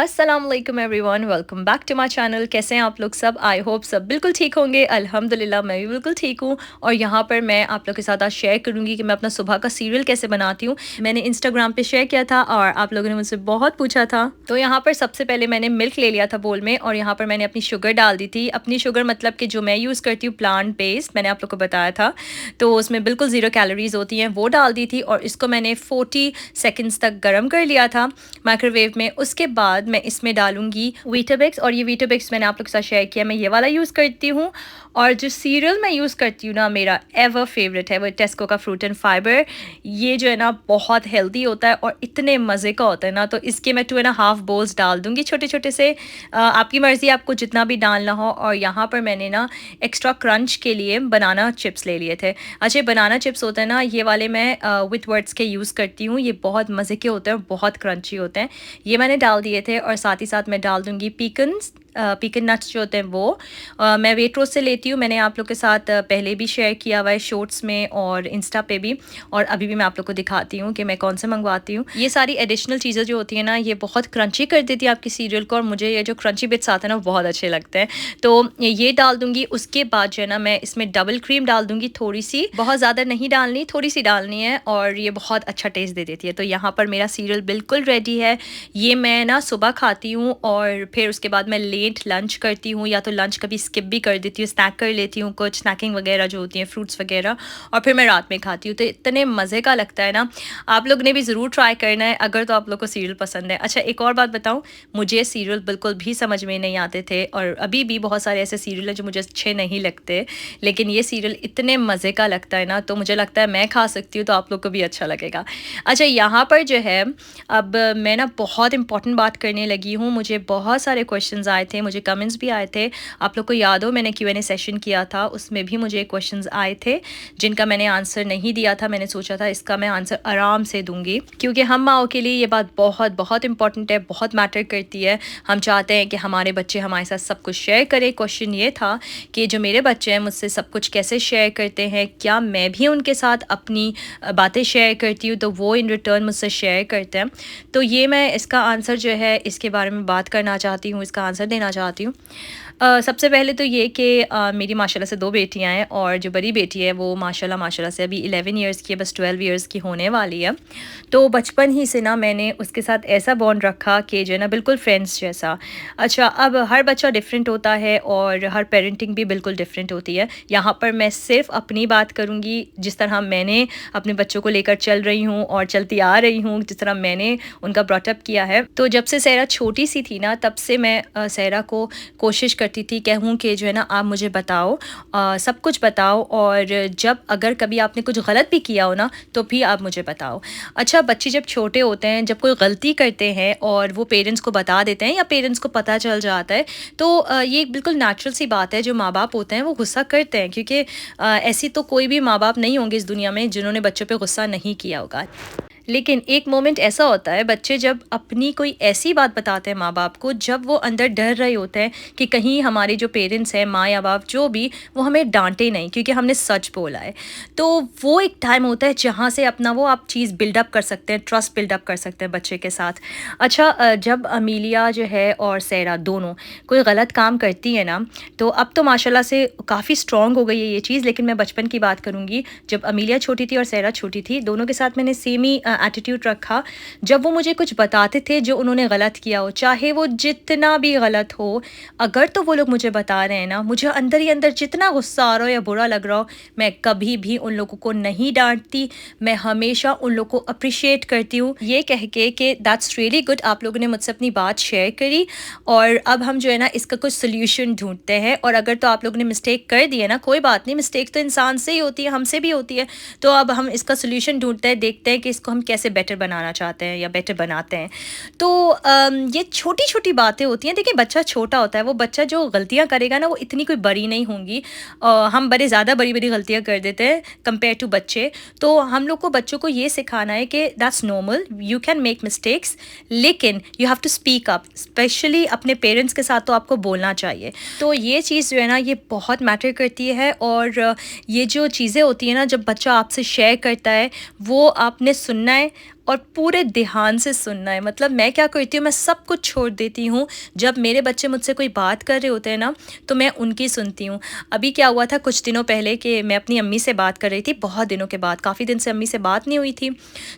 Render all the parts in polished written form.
अस्सलाम वालेकुम everyone, welcome back to my channel. कैसे हैं आप लोग सब? आई होप सब बिल्कुल ठीक होंगे। अल्हम्दुलिल्लाह मैं भी बिल्कुल ठीक हूँ। और यहाँ पर मैं आप लोग के साथ आज शेयर करूँगी कि मैं अपना सुबह का सीरियल कैसे बनाती हूँ। मैंने इंस्टाग्राम पे शेयर किया था और आप लोगों ने मुझसे बहुत पूछा था। तो यहाँ पर सबसे पहले मैंने मिल्क ले लिया था बोल में, और यहाँ पर मैंने अपनी शुगर डाल दी थी। अपनी शुगर मतलब कि जो मैं यूज़ करती हूँ प्लांट बेस्ड, मैंने आप लोग को बताया था। तो उसमें बिल्कुल ज़ीरो कैलोरीज़ होती हैं, वो डाल दी थी और इसको मैंने 40 सेकेंड्स तक गर्म कर लिया था माइक्रोवेव में। उसके बाद मैं इसमें डालूँगी वीटाबिक्स, और ये वीटाबिक्स मैंने आप लोग के साथ शेयर किया, मैं ये वाला यूज़ करती हूँ। और जो सीरियल मैं यूज़ करती हूँ ना, मेरा एवर फेवरेट है वो टेस्को का फ्रूट एंड फाइबर। ये जो है ना बहुत हेल्दी होता है और इतने मज़े का होता है ना, तो इसके मैं 2.5 बोल्स डाल दूँगी छोटे छोटे से। आपकी मर्ज़ी, आपको जितना भी डालना हो। और यहाँ पर मैंने ना एक्स्ट्रा क्रंच के लिए बनाना चिप्स ले लिए थे। अच्छा, बनाना चिप्स होते हैं ना, ये वाले मैं विथ वर्ड्स के यूज़ करती हूँ। ये बहुत मज़े के होते हैं और बहुत क्रंची होते हैं। ये मैंने डाल दिए थे और साथ ही साथ मैं डाल दूँगी पीकन नट्स जो होते हैं वो। मैं वेट्रोस से लेती हूँ। मैंने आप लोग के साथ पहले भी शेयर किया हुआ है शॉर्ट्स में और इंस्टा पे भी, और अभी भी मैं आप लोग को दिखाती हूँ कि मैं कौन से मंगवाती हूँ। ये सारी एडिशनल चीज़ें जो होती हैं ना, ये बहुत क्रंची कर देती है आपकी सीरियल को, और मुझे ये जो क्रंची बिट्स आते हैं ना बहुत अच्छे लगते हैं। तो ये डाल दूँगी। उसके बाद जो है ना, मैं इसमें डबल क्रीम डाल दूँगी थोड़ी सी, बहुत ज़्यादा नहीं डालनी, थोड़ी सी डालनी है, और ये बहुत अच्छा टेस्ट दे देती है। तो यहाँ पर मेरा सीरियल बिल्कुल रेडी है। ये मैं ना सुबह खाती हूँ और फिर उसके बाद मैं लेट लंच करती हूँ, या तो लंच कभी स्किप भी कर देती हूँ, स्नैक कर लेती हूँ, कुछ स्नैकिंग वगैरह जो होती हैं फ्रूट्स वगैरह, और फिर मैं रात में खाती हूँ। तो इतने मज़े का लगता है ना, आप लोग ने भी ज़रूर ट्राई करना है अगर तो आप लोग को सीरियल पसंद है। अच्छा, एक और बात बताऊँ, मुझे सीरियल बिल्कुल भी समझ में नहीं आते थे, और अभी भी बहुत सारे ऐसे सीरियल हैं जो मुझे अच्छे नहीं लगते, लेकिन ये सीरियल इतने मज़े का लगता है ना, तो मुझे लगता है मैं खा सकती हूँ तो आप लोग को भी अच्छा लगेगा। अच्छा, यहाँ पर जो है, अब मैं ना बहुत इंपॉर्टेंट बात करने लगी हूँ। मुझे बहुत सारे क्वेश्चंस आए थे, मुझे कमेंट्स भी आए थे। आप लोग को याद हो, मैंने Q&A सेशन किया था, उसमें भी मुझे क्वेश्चंस आए थे जिनका मैंने आंसर नहीं दिया था। मैंने सोचा था इसका मैं आंसर आराम से दूंगी, क्योंकि हम माओ के लिए ये बात बहुत बहुत इंपॉर्टेंट है, बहुत मैटर करती है। हम चाहते हैं कि हमारे बच्चे हमारे साथ सब कुछ शेयर करें। क्वेश्चन ये था कि जो मेरे बच्चे हैं मुझसे सब कुछ कैसे शेयर करते हैं, क्या मैं भी उनके साथ अपनी बातें शेयर करती हूँ तो वो इन रिटर्न मुझसे शेयर करते हैं। तो ये मैं इसका आंसर जो है, इसके बारे में बात करना चाहती हूँ, इसका आंसर देना चाहती हूँ। सबसे पहले तो ये कि मेरी माशाल्लाह से 2 बेटियाँ हैं, और जो बड़ी बेटी है वो माशाल्लाह से अभी 11 इयर्स की है, बस 12 इयर्स की होने वाली है। तो बचपन ही से ना मैंने उसके साथ ऐसा बॉन्ड रखा कि जो है ना, बिल्कुल फ्रेंड्स जैसा। अच्छा, अब हर बच्चा डिफरेंट होता है और हर पेरेंटिंग भी बिल्कुल डिफरेंट होती है। यहाँ पर मैं सिर्फ अपनी बात करूँगी, जिस तरह मैंने अपने बच्चों को लेकर चल रही हूँ और चलती आ रही हूँ, जिस तरह मैंने उनका ब्रॉटअप किया है। तो जब से सहरा छोटी सी थी ना, तब से मैं सहरा को कोशिश करती थी, कहूँ कि जो है ना, आप मुझे बताओ, सब कुछ बताओ, और जब अगर कभी आपने कुछ गलत भी किया हो ना, तो भी आप मुझे बताओ। अच्छा, बच्चे जब छोटे होते हैं, जब कोई गलती करते हैं और वो पेरेंट्स को बता देते हैं या पेरेंट्स को पता चल जाता है, तो ये एक बिल्कुल नेचुरल सी बात है। जो माँ बाप होते हैं वो गुस्सा करते हैं, क्योंकि ऐसी तो कोई भी माँ बाप नहीं होंगे इस दुनिया में जिन्होंने बच्चों पे गुस्सा नहीं किया होगा। लेकिन एक मोमेंट ऐसा होता है, बच्चे जब अपनी कोई ऐसी बात बताते हैं माँ बाप को, जब वो अंदर डर रहे होते हैं कि कहीं हमारे जो पेरेंट्स हैं, माँ या बाप जो भी, वो हमें डांटे नहीं क्योंकि हमने सच बोला है। तो वो एक टाइम होता है जहाँ से अपना वो आप चीज़ बिल्डअप कर सकते हैं, ट्रस्ट बिल्डअप कर सकते हैं बच्चे के साथ। अच्छा, जब अमीलिया जो है और सैरा दोनों कोई गलत काम करती है ना, तो अब तो माशाल्लाह से काफ़ी स्ट्रॉन्ग हो गई है ये चीज़, लेकिन मैं बचपन की बात करूँगी। जब अमीलिया छोटी थी और सैरा छोटी थी, दोनों के साथ मैंने सेम ही एटीट्यूड रखा। जब वो मुझे कुछ बताते थे जो उन्होंने गलत किया हो, चाहे वो जितना भी गलत हो, अगर तो वो लोग मुझे बता रहे हैं ना, मुझे अंदर ही अंदर जितना गुस्सा आ रहा हो या बुरा लग रहा हो, मैं कभी भी उन लोगों को नहीं डांटती। मैं हमेशा उन लोगों को अप्रिशिएट करती हूँ, ये कह के कि दैट्स रियली गुड, आप लोगों ने मुझसे अपनी बात शेयर करी, और अब हम जो है ना, इसका कुछ सोल्यूशन ढूंढते हैं। और अगर तो आप लोगों ने मिस्टेक कर दी है ना, कोई बात नहीं, मिस्टेक तो इंसान से ही होती है, हमसे भी होती है। तो अब हम इसका सोल्यूशन ढूंढते हैं, देखते हैं कि इसको हम कैसे बेटर बनाना चाहते हैं या बेटर बनाते हैं। तो ये छोटी छोटी बातें होती हैं। देखिए, बच्चा छोटा होता है, वो बच्चा जो गलतियाँ करेगा ना, वो इतनी कोई बड़ी नहीं होंगी। हम बड़े ज़्यादा बड़ी बड़ी गलतियाँ कर देते हैं कंपेयर टू बच्चे। तो हम लोग को बच्चों को ये सिखाना है कि that's normal, you can make mistakes, लेकिन you have to speak up. Specially अपने पेरेंट्स के साथ तो आपको बोलना चाहिए। तो ये चीज़ जो है ना, ये बहुत मैटर करती है। और ये जो चीज़ें होती हैं ना, जब बच्चा आपसे शेयर करता है, वो आपने सुनना है और पूरे ध्यान से सुनना है। मतलब मैं क्या करती हूँ, मैं सब कुछ छोड़ देती हूँ। जब मेरे बच्चे मुझसे कोई बात कर रहे होते हैं ना, तो मैं उनकी सुनती हूँ। अभी क्या हुआ था कुछ दिनों पहले कि मैं अपनी अम्मी से बात कर रही थी, बहुत दिनों के बाद, काफ़ी दिन से अम्मी से बात नहीं हुई थी।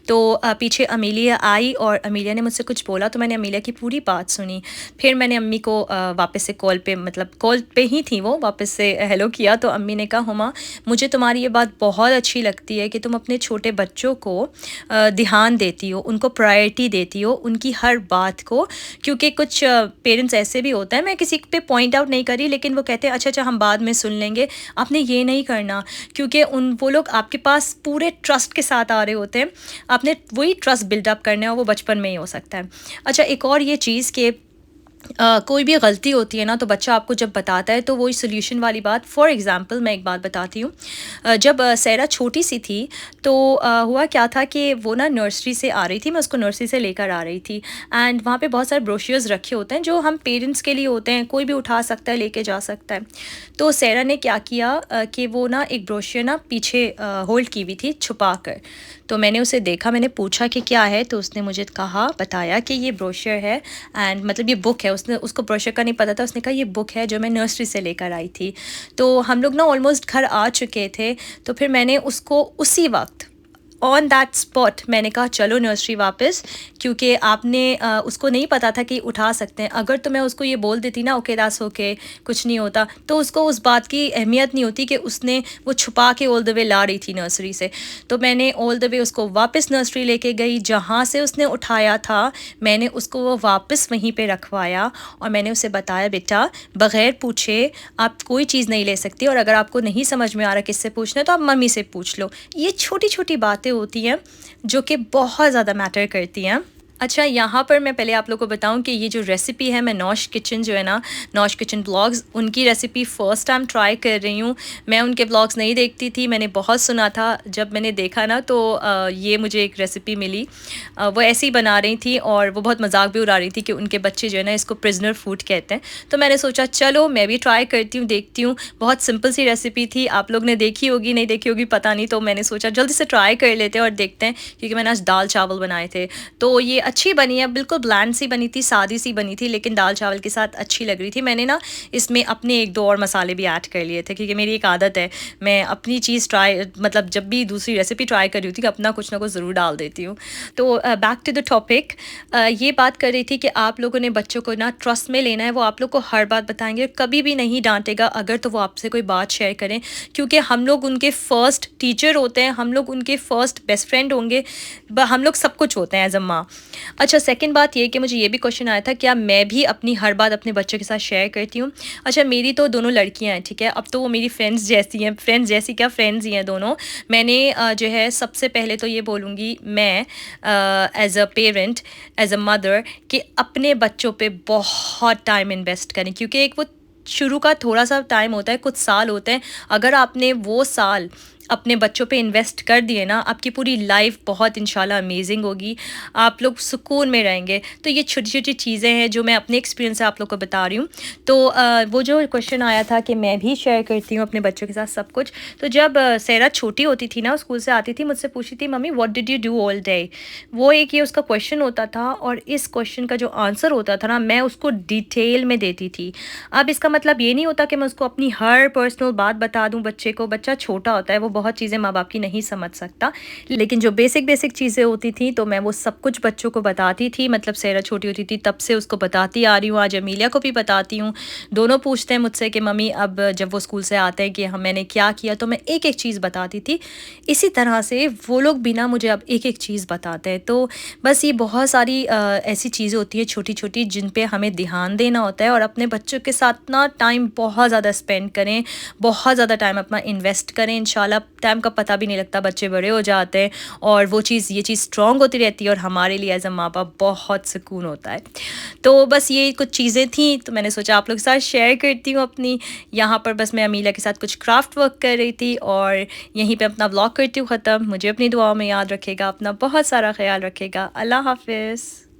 तो पीछे अमीलिया आई और अमीलिया ने मुझसे कुछ बोला, तो मैंने अमीलिया की पूरी बात सुनी। फिर मैंने अम्मी को वापस से कॉल पे, मतलब कॉल पे ही थी वो, वापस से हेलो किया। तो अम्मी ने कहा, हुमा मुझे तुम्हारी ये बात बहुत अच्छी लगती है कि तुम अपने छोटे बच्चों को ध्यान देती हो, उनको प्रायोरिटी देती हो, उनकी हर बात को। क्योंकि कुछ पेरेंट्स ऐसे भी होते हैं, मैं किसी पे पॉइंट आउट नहीं करी, लेकिन वो कहते हैं अच्छा अच्छा हम बाद में सुन लेंगे। आपने ये नहीं करना, क्योंकि वो लोग आपके पास पूरे ट्रस्ट के साथ आ रहे होते हैं। आपने वही ट्रस्ट बिल्डअप करना है, और वो बचपन में ही हो सकता है। अच्छा, एक और ये चीज़ कि कोई भी गलती होती है ना, तो बच्चा आपको जब बताता है तो वही सोल्यूशन वाली बात। फॉर एग्ज़ाम्पल मैं एक बात बताती हूँ। जब सहरा छोटी सी थी, तो हुआ क्या था कि वो ना नर्सरी से आ रही थी, मैं उसको नर्सरी से लेकर आ रही थी। एंड वहाँ पे बहुत सारे ब्रोशर्स रखे होते हैं जो हम पेरेंट्स के लिए होते हैं, कोई भी उठा सकता है, लेके जा सकता है। तो सहरा ने क्या किया कि वो ना एक ब्रोशर ना पीछे होल्ड की हुई थी छुपा कर। तो मैंने उसे देखा, मैंने पूछा कि क्या है, तो उसने मुझे कहा, बताया कि ये ब्रोशर है, एंड मतलब ये बुक है। उसने, उसको ब्रोशर का नहीं पता था, उसने कहा ये बुक है जो मैं नर्सरी से लेकर आई थी। तो हम लोग ना ऑलमोस्ट घर आ चुके थे, तो फिर मैंने उसको उसी वक्त ऑन दैट स्पॉट मैंने कहा चलो नर्सरी वापस, क्योंकि आपने उसको नहीं पता था कि उठा सकते हैं। अगर तो मैं उसको ये बोल देती ना ओके दैट्स ओके, कुछ नहीं होता, तो उसको उस बात की अहमियत नहीं होती कि उसने वो छुपा के ऑल द वे ला रही थी नर्सरी से। तो मैंने ऑल द वे उसको वापस नर्सरी लेके गई, जहाँ से उसने उठाया था मैंने उसको वो वापस वहीं पे रखवाया, और मैंने उसे बताया बेटा बग़ैर पूछे आप कोई चीज़ नहीं ले सकती, और अगर आपको नहीं समझ में आ रहा किससे पूछना है तो आप मम्मी से पूछ लो। ये छोटी छोटी बातें होती हैं जो कि बहुत ज़्यादा मैटर करती हैं। अच्छा, यहाँ पर मैं पहले आप लोगों को बताऊँ कि ये जो रेसिपी है, मैं नौश किचन जो है ना, नौश किचन ब्लॉग्स, उनकी रेसिपी फ़र्स्ट टाइम ट्राई कर रही हूँ। मैं उनके ब्लॉग्स नहीं देखती थी, मैंने बहुत सुना था। जब मैंने देखा ना, तो ये मुझे एक रेसिपी मिली। वो ऐसे ही बना रही थी, और वो बहुत मजाक भी उड़ा रही थी कि उनके बच्चे जो है ना इसको प्रिजनर फूड कहते हैं। तो मैंने सोचा चलो मैं भी ट्राई करती हूँ, देखती हूँ। बहुत सिंपल सी रेसिपी थी, आप लोग ने देखी होगी नहीं देखी होगी पता नहीं, तो मैंने सोचा जल्दी से ट्राई कर लेते हैं और देखते हैं, क्योंकि मैंने आज दाल चावल बनाए थे। तो ये अच्छी बनी है, बिल्कुल ब्लैंड सी बनी थी, सादी सी बनी थी, लेकिन दाल चावल के साथ अच्छी लग रही थी। मैंने ना इसमें अपने एक दो और मसाले भी ऐड कर लिए थे, क्योंकि मेरी एक आदत है, मैं अपनी चीज़ ट्राई, मतलब जब भी दूसरी रेसिपी ट्राई कर रही होती, अपना कुछ ना कुछ ज़रूर डाल देती हूँ। तो बैक टू द टॉपिक, ये बात कर रही थी कि आप लोगों ने बच्चों को ना ट्रस्ट में लेना है। वो आप लोग को हर बात बताएंगे, कभी भी नहीं डांटेगा अगर तो वो आपसे कोई बात शेयर करें, क्योंकि हम लोग उनके फ़र्स्ट टीचर होते हैं, हम लोग उनके फ़र्स्ट बेस्ट फ्रेंड होंगे, हम लोग सब कुछ होते हैं एज अ माँ। अच्छा, सेकंड बात ये कि मुझे ये भी क्वेश्चन आया था, क्या मैं भी अपनी हर बात अपने बच्चों के साथ शेयर करती हूँ। अच्छा, मेरी तो दोनों लड़कियाँ हैं, ठीक है, अब तो वो मेरी फ्रेंड्स जैसी हैं, फ्रेंड्स जैसी क्या, फ्रेंड्स ही हैं दोनों। मैंने जो है सबसे पहले तो ये बोलूँगी मैं as a parent, as a mother, कि अपने बच्चों पे बहुत टाइम इन्वेस्ट करें, क्योंकि एक वो शुरू का थोड़ा सा टाइम होता है, कुछ साल होते हैं। अगर आपने वो साल अपने बच्चों पे इन्वेस्ट कर दिए ना, आपकी पूरी लाइफ बहुत इंशाल्लाह अमेजिंग होगी, आप लोग सुकून में रहेंगे। तो ये छोटी छोटी चीज़ें हैं जो मैं अपने एक्सपीरियंस से आप लोग को बता रही हूँ। तो वो जो क्वेश्चन आया था कि मैं भी शेयर करती हूँ अपने बच्चों के साथ सब कुछ, तो जब सहरा छोटी होती थी ना, स्कूल से आती थी, मुझसे पूछती थी mummy what did you do all day. वो एक ये उसका क्वेश्चन होता था, और इस क्वेश्चन का जो आंसर होता था ना, मैं उसको डिटेल में देती थी। अब इसका मतलब ये नहीं होता कि मैं उसको अपनी हर पर्सनल बात बता दूं बच्चे को, बच्चा छोटा होता है, वो बहुत चीज़ें माँ बाप की नहीं समझ सकता, लेकिन जो बेसिक बेसिक चीज़ें होती थी तो मैं वो सब कुछ बच्चों को बताती थी। मतलब सहरा छोटी होती थी तब से उसको बताती आ रही हूँ, आज अमीलिया को भी बताती हूँ। दोनों पूछते हैं मुझसे कि मम्मी अब जब वो स्कूल से आते हैं कि हम, मैंने क्या किया, तो मैं एक एक चीज़ बताती थी। इसी तरह से वो लोग भी ना मुझे अब एक एक चीज़ बताते हैं। तो बस ये बहुत सारी ऐसी चीज़ें होती है छोटी छोटी, जिन पे हमें ध्यान देना होता है, और अपने बच्चों के साथ ना टाइम बहुत ज़्यादा स्पेंड करें, बहुत ज़्यादा टाइम अपना इन्वेस्ट करें। इंशाल्लाह टाइम का पता भी नहीं लगता, बच्चे बड़े हो जाते हैं, और वो चीज़, ये चीज़ स्ट्रॉन्ग होती रहती है, और हमारे लिए एज अ माँ बाप बहुत सुकून होता है। तो बस ये कुछ चीज़ें थी, तो मैंने सोचा आप लोग के साथ शेयर करती हूँ अपनी। यहाँ पर बस मैं अमीला के साथ कुछ क्राफ्ट वर्क कर रही थी, और यहीं पे अपना व्लॉग करती हूँ ख़त्म। मुझे अपनी दुआओं में याद रखेगा, अपना बहुत सारा ख्याल रखेगा। अल्लाह हाफ़िज़।